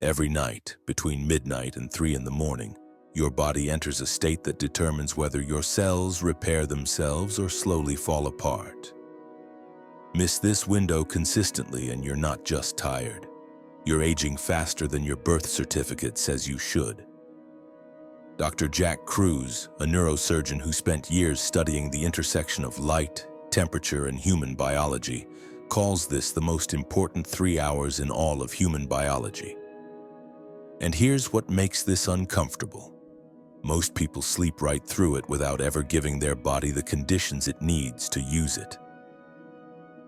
Every night, between midnight and 3 in the morning, your body enters a state that determines whether your cells repair themselves or slowly fall apart. Miss this window consistently and you're not just tired. You're aging faster than your birth certificate says you should. Dr. Jack Kruse, a neurosurgeon who spent years studying the intersection of light, temperature, and human biology, calls this the most important 3 hours in all of human biology. And here's what makes this uncomfortable. Most people sleep right through it without ever giving their body the conditions it needs to use it.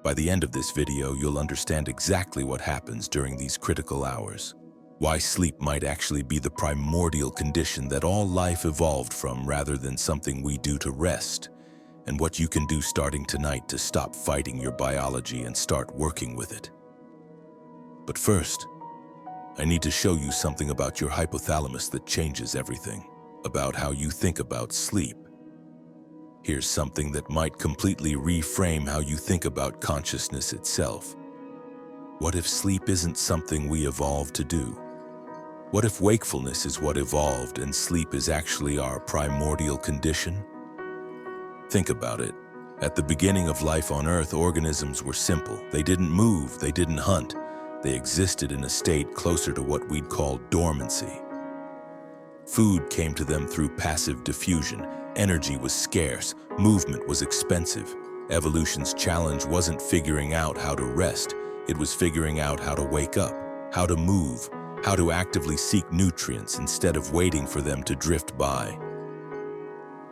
By the end of this video, you'll understand exactly what happens during these critical hours, why sleep might actually be the primordial condition that all life evolved from rather than something we do to rest, and what you can do starting tonight to stop fighting your biology and start working with it. But first, I need to show you something about your hypothalamus that changes everything, about how you think about sleep. Here's something that might completely reframe how you think about consciousness itself. What if sleep isn't something we evolved to do? What if wakefulness is what evolved and sleep is actually our primordial condition? Think about it. At the beginning of life on Earth, organisms were simple. They didn't move, they didn't hunt. They existed in a state closer to what we'd call dormancy. Food came to them through passive diffusion. Energy was scarce, movement was expensive. Evolution's challenge wasn't figuring out how to rest, it was figuring out how to wake up, how to move, how to actively seek nutrients instead of waiting for them to drift by.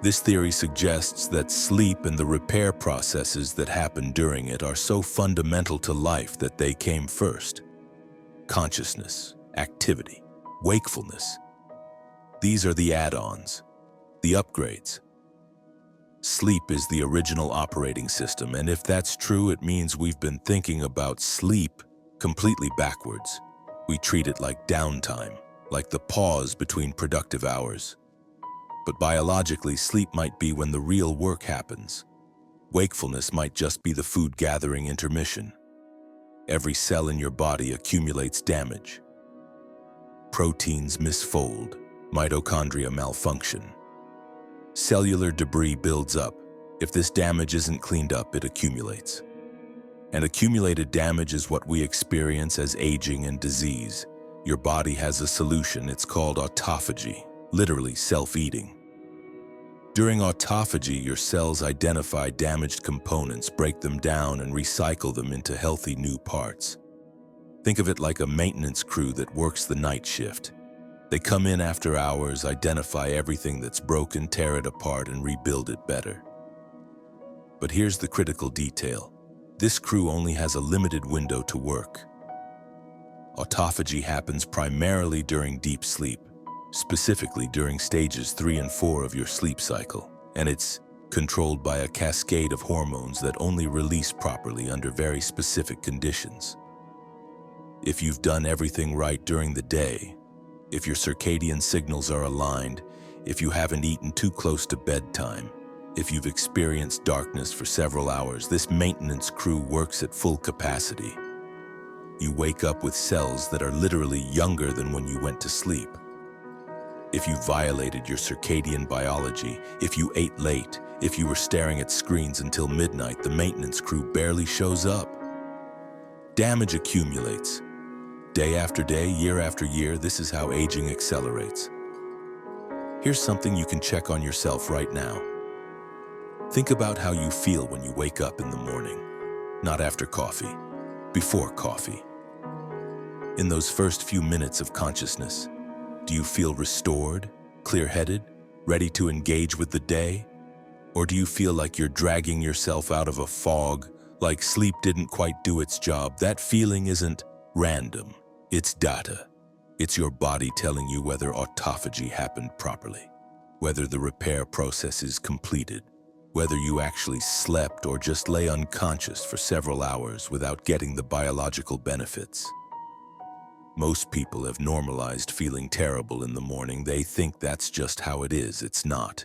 This theory suggests that sleep and the repair processes that happen during it are so fundamental to life that they came first. Consciousness, activity, wakefulness. These are the add-ons, the upgrades. Sleep is the original operating system, and if that's true, it means we've been thinking about sleep completely backwards. We treat it like downtime, like the pause between productive hours. But biologically, sleep might be when the real work happens. Wakefulness might just be the food-gathering intermission. Every cell in your body accumulates damage. Proteins misfold, mitochondria malfunction. Cellular debris builds up. If this damage isn't cleaned up, it accumulates. And accumulated damage is what we experience as aging and disease. Your body has a solution. It's called autophagy, literally self-eating. During autophagy, your cells identify damaged components, break them down, and recycle them into healthy new parts. Think of it like a maintenance crew that works the night shift. They come in after hours, identify everything that's broken, tear it apart, and rebuild it better. But here's the critical detail. This crew only has a limited window to work. Autophagy happens primarily during deep sleep, specifically during stages 3 and 4 of your sleep cycle, and it's controlled by a cascade of hormones that only release properly under very specific conditions. If you've done everything right during the day, if your circadian signals are aligned, if you haven't eaten too close to bedtime, if you've experienced darkness for several hours, this maintenance crew works at full capacity. You wake up with cells that are literally younger than when you went to sleep. If you violated your circadian biology, if you ate late, if you were staring at screens until midnight, the maintenance crew barely shows up. Damage accumulates. Day after day, year after year, this is how aging accelerates. Here's something you can check on yourself right now. Think about how you feel when you wake up in the morning. Not after coffee, before coffee. In those first few minutes of consciousness, do you feel restored, clear-headed, ready to engage with the day? Or do you feel like you're dragging yourself out of a fog, like sleep didn't quite do its job? That feeling isn't random. It's data. It's your body telling you whether autophagy happened properly, whether the repair process is completed, whether you actually slept or just lay unconscious for several hours without getting the biological benefits. Most people have normalized feeling terrible in the morning. They think that's just how it is. It's not.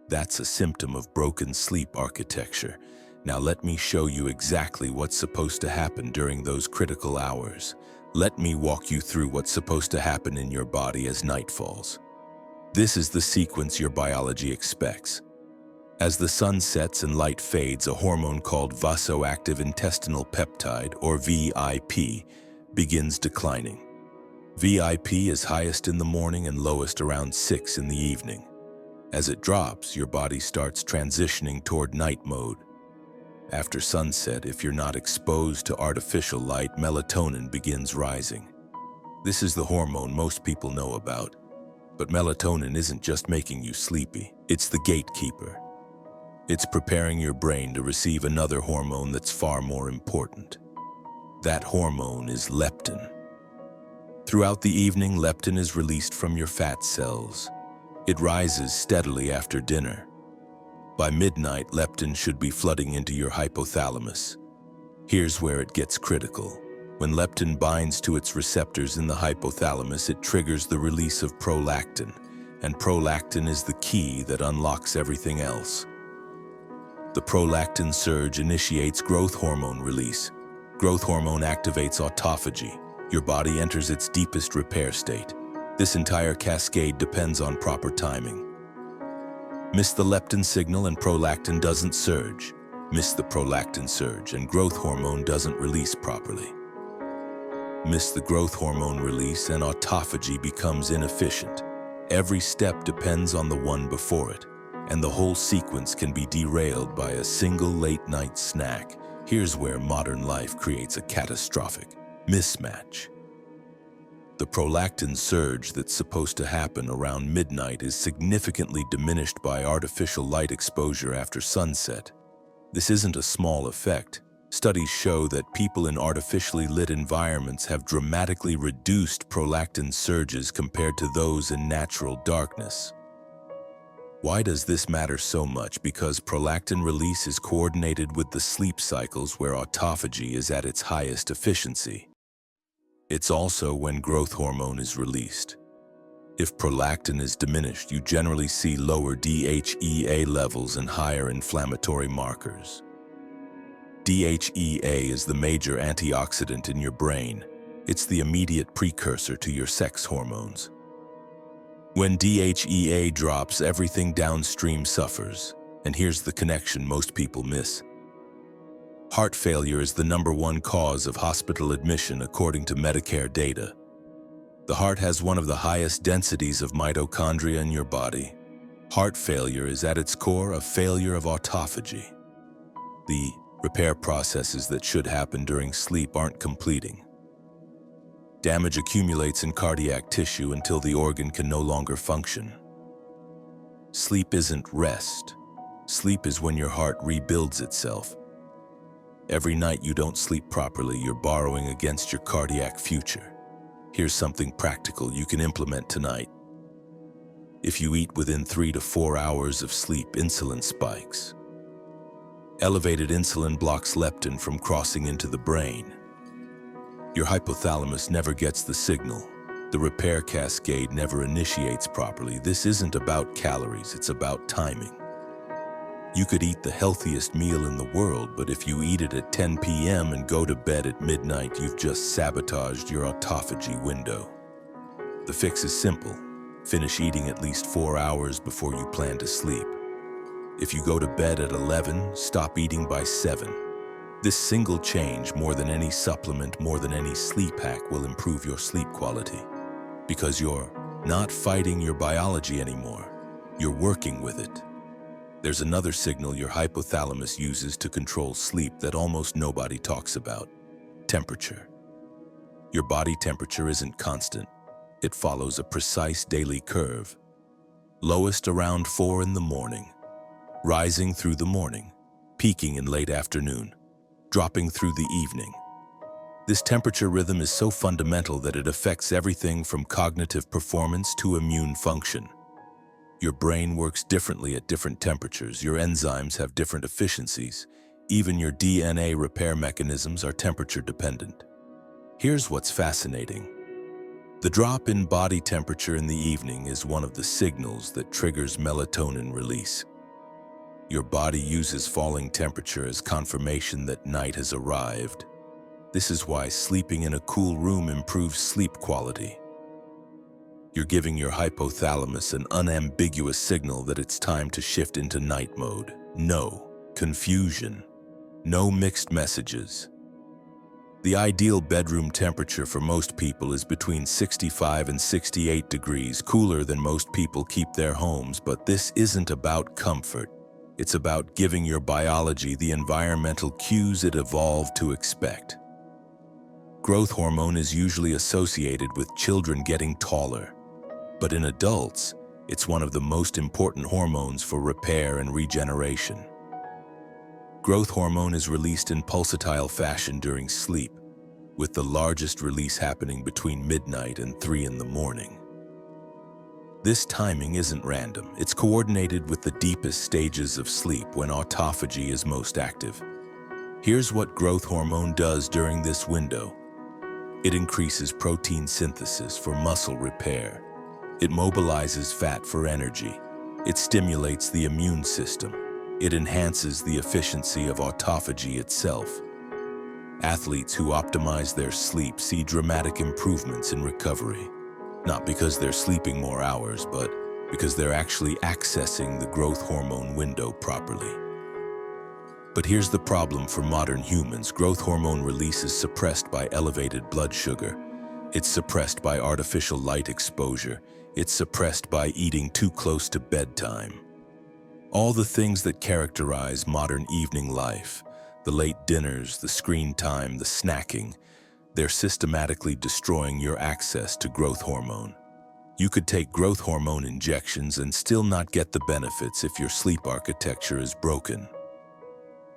That's a symptom of broken sleep architecture. Now let me show you exactly what's supposed to happen during those critical hours. Let me walk you through what's supposed to happen in your body as night falls. This is the sequence your biology expects. As the sun sets and light fades, a hormone called vasoactive intestinal peptide, or VIP, begins declining. VIP is highest in the morning and lowest around 6 in the evening. As it drops, your body starts transitioning toward night mode. After sunset, if you're not exposed to artificial light, melatonin begins rising. This is the hormone most people know about. But melatonin isn't just making you sleepy, it's the gatekeeper. It's preparing your brain to receive another hormone that's far more important. That hormone is leptin. Throughout the evening, leptin is released from your fat cells. It rises steadily after dinner. By midnight, leptin should be flooding into your hypothalamus. Here's where it gets critical. When leptin binds to its receptors in the hypothalamus, it triggers the release of prolactin, and prolactin is the key that unlocks everything else. The prolactin surge initiates growth hormone release. Growth hormone activates autophagy. Your body enters its deepest repair state. This entire cascade depends on proper timing. Miss the leptin signal and prolactin doesn't surge. Miss the prolactin surge and growth hormone doesn't release properly. Miss the growth hormone release and autophagy becomes inefficient. Every step depends on the one before it, and the whole sequence can be derailed by a single late-night snack. Here's where modern life creates a catastrophic mismatch. The prolactin surge that's supposed to happen around midnight is significantly diminished by artificial light exposure after sunset. This isn't a small effect. Studies show that people in artificially lit environments have dramatically reduced prolactin surges compared to those in natural darkness. Why does this matter so much? Because prolactin release is coordinated with the sleep cycles where autophagy is at its highest efficiency. It's also when growth hormone is released. If prolactin is diminished, you generally see lower DHEA levels and higher inflammatory markers. DHEA is the major antioxidant in your brain. It's the immediate precursor to your sex hormones. When DHEA drops, everything downstream suffers. And here's the connection most people miss. Heart failure is the #1 cause of hospital admission according to Medicare data. The heart has one of the highest densities of mitochondria in your body. Heart failure is at its core a failure of autophagy. The repair processes that should happen during sleep aren't completing. Damage accumulates in cardiac tissue until the organ can no longer function. Sleep isn't rest. Sleep is when your heart rebuilds itself. Every night you don't sleep properly, you're borrowing against your cardiac future. Here's something practical you can implement tonight. If you eat within 3 to 4 hours of sleep, insulin spikes. Elevated insulin blocks leptin from crossing into the brain. Your hypothalamus never gets the signal. The repair cascade never initiates properly. This isn't about calories, it's about timing. You could eat the healthiest meal in the world, but if you eat it at 10 p.m. and go to bed at midnight, you've just sabotaged your autophagy window. The fix is simple. Finish eating at least 4 hours before you plan to sleep. If you go to bed at 11, stop eating by 7. This single change, more than any supplement, more than any sleep hack, will improve your sleep quality. Because you're not fighting your biology anymore. You're working with it. There's another signal your hypothalamus uses to control sleep that almost nobody talks about: temperature. Your body temperature isn't constant. It follows a precise daily curve. Lowest around 4 in the morning, rising through the morning, peaking in late afternoon, dropping through the evening. This temperature rhythm is so fundamental that it affects everything from cognitive performance to immune function. Your brain works differently at different temperatures. Your enzymes have different efficiencies. Even your DNA repair mechanisms are temperature dependent. Here's what's fascinating. The drop in body temperature in the evening is one of the signals that triggers melatonin release. Your body uses falling temperature as confirmation that night has arrived. This is why sleeping in a cool room improves sleep quality. You're giving your hypothalamus an unambiguous signal that it's time to shift into night mode. No confusion, no mixed messages. The ideal bedroom temperature for most people is between 65 and 68 degrees, cooler than most people keep their homes, but this isn't about comfort. It's about giving your biology the environmental cues it evolved to expect. Growth hormone is usually associated with children getting taller, but in adults, it's one of the most important hormones for repair and regeneration. Growth hormone is released in pulsatile fashion during sleep, with the largest release happening between midnight and 3 in the morning. This timing isn't random. It's coordinated with the deepest stages of sleep when autophagy is most active. Here's what growth hormone does during this window. It increases protein synthesis for muscle repair. It mobilizes fat for energy. It stimulates the immune system. It enhances the efficiency of autophagy itself. Athletes who optimize their sleep see dramatic improvements in recovery, not because they're sleeping more hours, but because they're actually accessing the growth hormone window properly. But here's the problem for modern humans. Growth hormone release is suppressed by elevated blood sugar. It's suppressed by artificial light exposure. It's suppressed by eating too close to bedtime. All the things that characterize modern evening life, the late dinners, the screen time, the snacking, they're systematically destroying your access to growth hormone. You could take growth hormone injections and still not get the benefits if your sleep architecture is broken.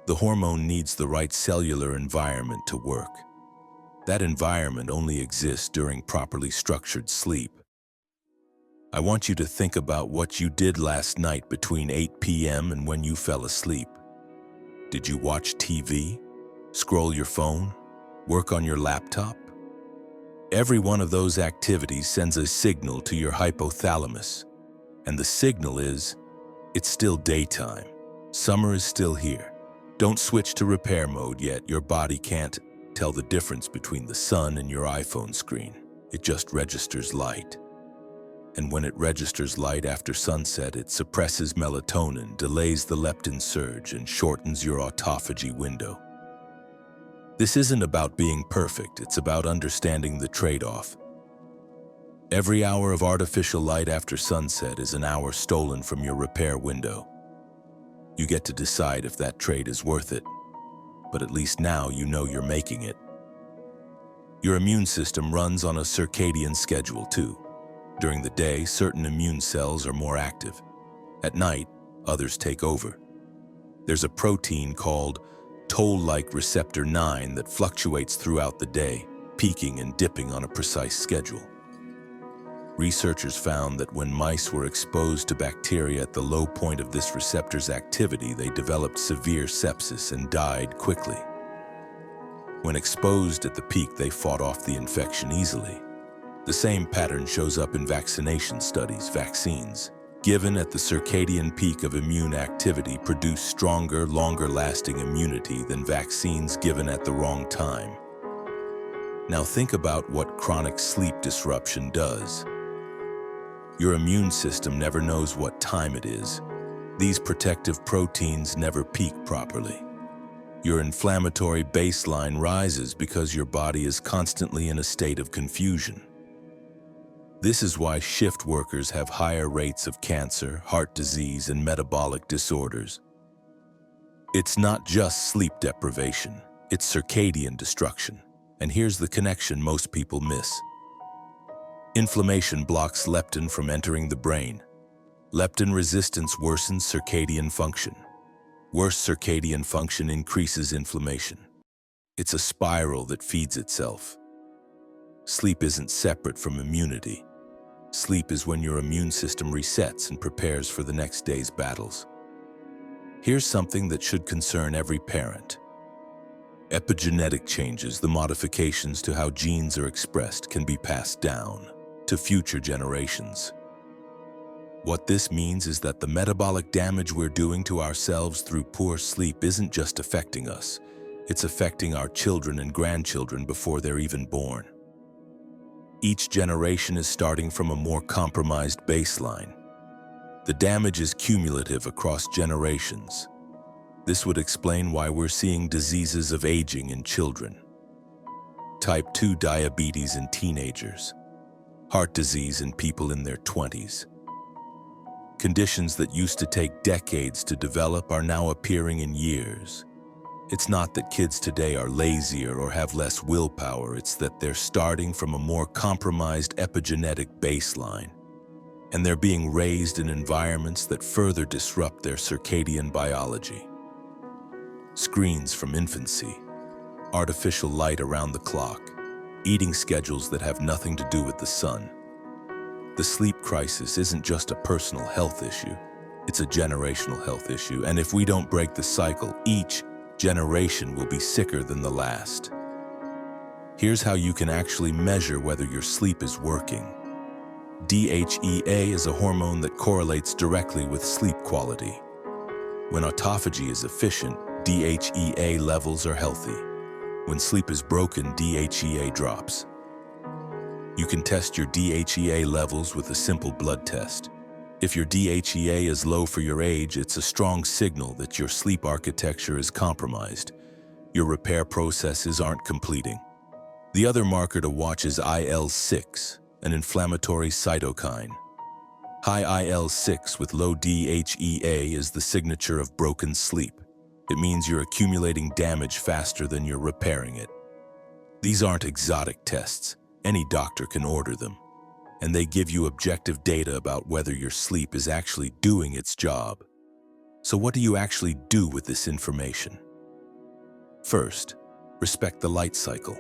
The hormone needs the right cellular environment to work. That environment only exists during properly structured sleep. I want you to think about what you did last night between 8 p.m. and when you fell asleep. Did you watch TV? Scroll your phone? Work on your laptop? Every one of those activities sends a signal to your hypothalamus. And the signal is, it's still daytime. Summer is still here. Don't switch to repair mode yet. Your body can't tell the difference between the sun and your iPhone screen. It just registers light. And when it registers light after sunset, it suppresses melatonin, delays the leptin surge, and shortens your autophagy window. This isn't about being perfect, it's about understanding the trade-off. Every hour of artificial light after sunset is an hour stolen from your repair window. You get to decide if that trade is worth it, but at least now you know you're making it. Your immune system runs on a circadian schedule too. During the day, certain immune cells are more active. At night, others take over. There's a protein called toll-like receptor 9 that fluctuates throughout the day, peaking and dipping on a precise schedule. Researchers found that when mice were exposed to bacteria at the low point of this receptor's activity, they developed severe sepsis and died quickly. When exposed at the peak, they fought off the infection easily. The same pattern shows up in vaccination studies. Vaccines, given at the circadian peak of immune activity, produce stronger, longer-lasting immunity than vaccines given at the wrong time. Now think about what chronic sleep disruption does. Your immune system never knows what time it is. These protective proteins never peak properly. Your inflammatory baseline rises because your body is constantly in a state of confusion. This is why shift workers have higher rates of cancer, heart disease, and metabolic disorders. It's not just sleep deprivation, it's circadian destruction. And here's the connection most people miss. Inflammation blocks leptin from entering the brain. Leptin resistance worsens circadian function. Worse circadian function increases inflammation. It's a spiral that feeds itself. Sleep isn't separate from immunity. Sleep is when your immune system resets and prepares for the next day's battles. Here's something that should concern every parent. Epigenetic changes, the modifications to how genes are expressed, can be passed down to future generations. What this means is that the metabolic damage we're doing to ourselves through poor sleep isn't just affecting us, It's affecting our children and grandchildren before they're even born. Each generation is starting from a more compromised baseline. The damage is cumulative across generations. This would explain why we're seeing diseases of aging in children, type 2 diabetes in teenagers, heart disease in people in their 20s. Conditions that used to take decades to develop are now appearing in years. It's not that kids today are lazier or have less willpower, it's that they're starting from a more compromised epigenetic baseline, and they're being raised in environments that further disrupt their circadian biology. Screens from infancy, artificial light around the clock, eating schedules that have nothing to do with the sun. The sleep crisis isn't just a personal health issue, it's a generational health issue, and if we don't break the cycle, each generation will be sicker than the last. Here's how you can actually measure whether your sleep is working. DHEA is a hormone that correlates directly with sleep quality. When autophagy is efficient, DHEA levels are healthy. When sleep is broken, DHEA drops. You can test your DHEA levels with a simple blood test. If your DHEA is low for your age, it's a strong signal that your sleep architecture is compromised. Your repair processes aren't completing. The other marker to watch is IL-6, an inflammatory cytokine. High IL-6 with low DHEA is the signature of broken sleep. It means you're accumulating damage faster than you're repairing it. These aren't exotic tests. Any doctor can order them, and they give you objective data about whether your sleep is actually doing its job. So what do you actually do with this information? First, respect the light cycle.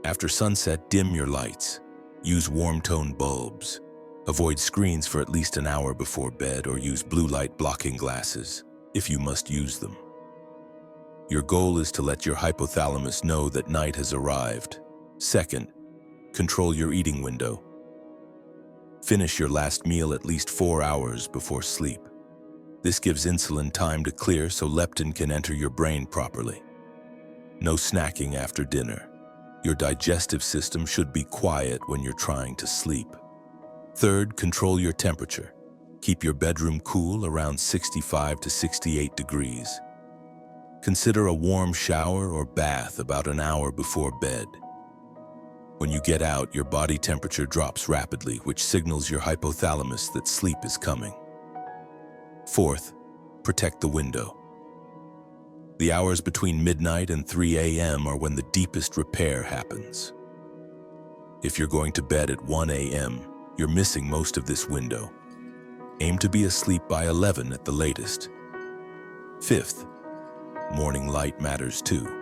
After sunset, dim your lights. Use warm-tone bulbs. Avoid screens for at least an hour before bed, or use blue light blocking glasses if you must use them. Your goal is to let your hypothalamus know that night has arrived. Second, control your eating window. Finish your last meal at least 4 hours before sleep. This gives insulin time to clear so leptin can enter your brain properly. No snacking after dinner. Your digestive system should be quiet when you're trying to sleep. Third, control your temperature. Keep your bedroom cool around 65 to 68 degrees. Consider a warm shower or bath about an hour before bed. When you get out, your body temperature drops rapidly, which signals your hypothalamus that sleep is coming. Fourth, protect the window. The hours between midnight and 3 a.m. are when the deepest repair happens. If you're going to bed at 1 a.m., you're missing most of this window. Aim to be asleep by 11 at the latest. Fifth, morning light matters too.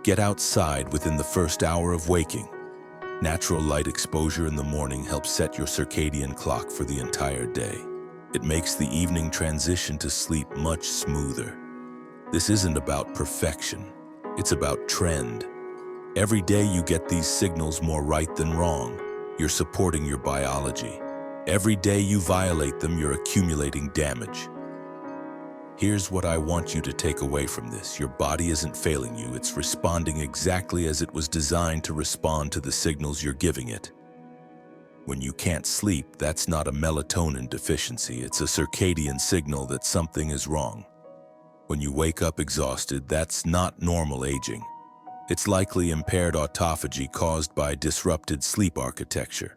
Get outside within the first hour of waking. Natural light exposure in the morning helps set your circadian clock for the entire day. It makes the evening transition to sleep much smoother. This isn't about perfection, it's about trend. Every day you get these signals more right than wrong, you're supporting your biology. Every day you violate them, you're accumulating damage. Here's what I want you to take away from this. Your body isn't failing you, it's responding exactly as it was designed to respond to the signals you're giving it. When you can't sleep, that's not a melatonin deficiency, it's a circadian signal that something is wrong. When you wake up exhausted, that's not normal aging. It's likely impaired autophagy caused by disrupted sleep architecture.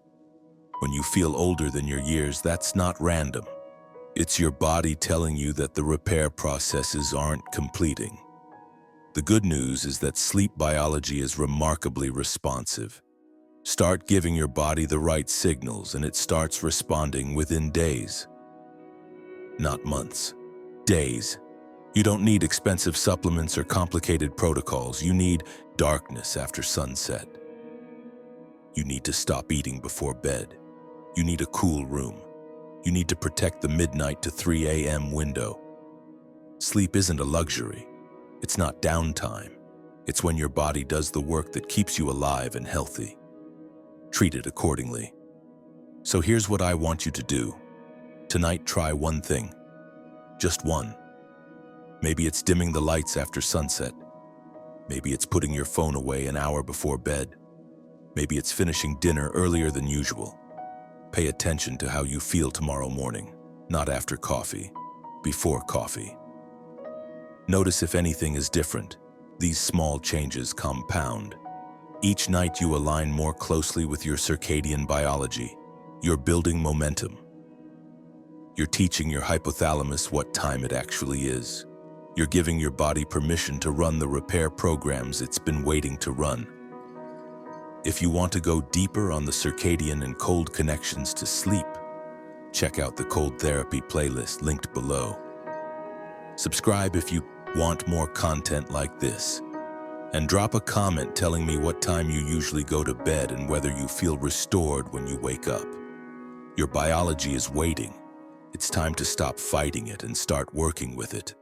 When you feel older than your years, that's not random. It's your body telling you that the repair processes aren't completing. The good news is that sleep biology is remarkably responsive. Start giving your body the right signals and it starts responding within days. Not months, days. You don't need expensive supplements or complicated protocols. You need darkness after sunset. You need to stop eating before bed. You need a cool room. You need to protect the midnight to 3 a.m. window. Sleep isn't a luxury. It's not downtime. It's when your body does the work that keeps you alive and healthy. Treat it accordingly. So here's what I want you to do. Tonight, try one thing. Just one. Maybe it's dimming the lights after sunset. Maybe it's putting your phone away an hour before bed. Maybe it's finishing dinner earlier than usual. Pay attention to how you feel tomorrow morning, not after coffee, before coffee. Notice if anything is different. These small changes compound. Each night you align more closely with your circadian biology. You're building momentum. You're teaching your hypothalamus what time it actually is. You're giving your body permission to run the repair programs it's been waiting to run. If you want to go deeper on the circadian and cold connections to sleep, check out the cold therapy playlist linked below. Subscribe if you want more content like this. And drop a comment telling me what time you usually go to bed and whether you feel restored when you wake up. Your biology is waiting. It's time to stop fighting it and start working with it.